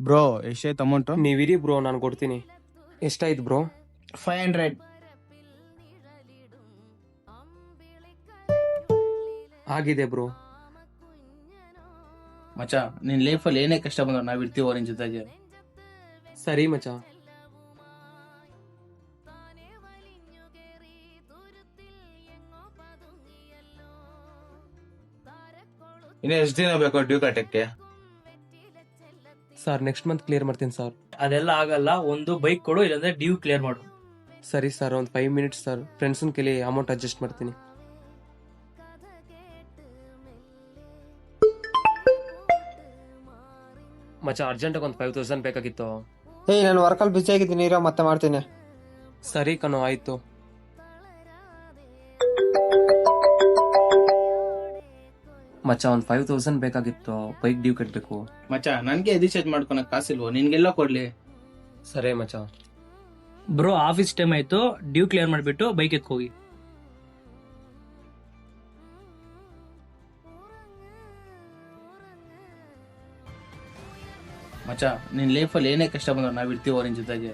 Bro ಎಷ್ಟಾಯ್ತು amount? ನೀವಿರಿ bro, ನಾನು ಕೊಡ್ತೀನಿ. ಎಷ್ಟಾಯ್ತು ಬ್ರೋ? 500. ಆಗಿದೆ ಬ್ರೋ. ಮಚ್ಚ ನಿನ್ ಲೈಫಲ್ಲಿ ಏನೇ ಕಷ್ಟ ಬಂದ್ರು ನಾವ್ ಇರ್ತೀವೋ ನಿನ್ ಜೊತೆಗೆ. ಸರಿ ಮಚ್ಚ. ಇನ್ನು ಎಷ್ಟು ದಿನ ಬೇಕು ಡ್ಯೂ ಕಟ್ಟಕ್ಕೆ? ಸರ್ ನೆಕ್ಸ್ಟ್ ಮಂತ್ ಕ್ಲಿಯರ್ ಮಾಡ್ತೀನಿ ಸರ್. ಅದೆಲ್ಲ ಆಗಲ್ಲ, ಒಂದು ಬೈಕ್ ಕೊಡು, ಇಲ್ಲಾಂದ್ರೆ ಡ್ಯೂ ಕ್ಲಿಯರ್ ಮಾಡು. ಸರಿ ಸರ್, ಒಂದು 5 ಮಿನಿಟ್ಸ್ ಸರ್, ಫ್ರೆಂಡ್ಸನ್ ಕೇಳಿ ಅಮೌಂಟ್ ಅಡ್ಜಸ್ಟ್ ಮಾಡ್ತೀನಿ. ಮಚ್ಚ ಅರ್ಜೆಂಟಾಗಿ ಒಂದು 5000 ಬೇಕಾಗಿತ್ತು. ನಾನು ವರ್ಕಲ್ಲಿ ಬಿಸಿ ಆಗಿದ್ದೀನಿ, ಇರೋ ಮತ್ತೆ ಮಾಡ್ತೀನಿ. ಸರಿ ಕಣೋ, ಆಯ್ತು. ಮಚ್ಚ ಒಂದು 5000 ಬೇಕಾಗಿತ್ತು, ಬೈಕ್ ಡ್ಯೂ ಕಟ್ಟಬೇಕು. ಮಚ್ಚ ನನ್ಗೆ ರಿಚಾರ್ಜ್ ಮಾಡ್ಕೊಳಕ್ ಕಾಸಿಲ್ವೋ, ನಿನ್ಗೆಲ್ಲ ಕೊಡ್ಲಿ? ಸರಿ ಮಚ್ಚ. ಬ್ರೋ ಆಫೀಸ್ ಟೈಮ್ ಆಯ್ತು, ಡ್ಯೂ ಕ್ಲಿಯರ್ ಮಾಡ್ಬಿಟ್ಟು ಬೈಕ್ ಹೋಗಿ. ಮಚ್ಚ ನಿನ್ ಲೈಫಲ್ಲಿ ಏನೇ ಕಷ್ಟ ಬಂದ್ರು ನಾವ್ ಇರ್ತೀವೋ ನಿನ್ ಜೊತೆಗೆ.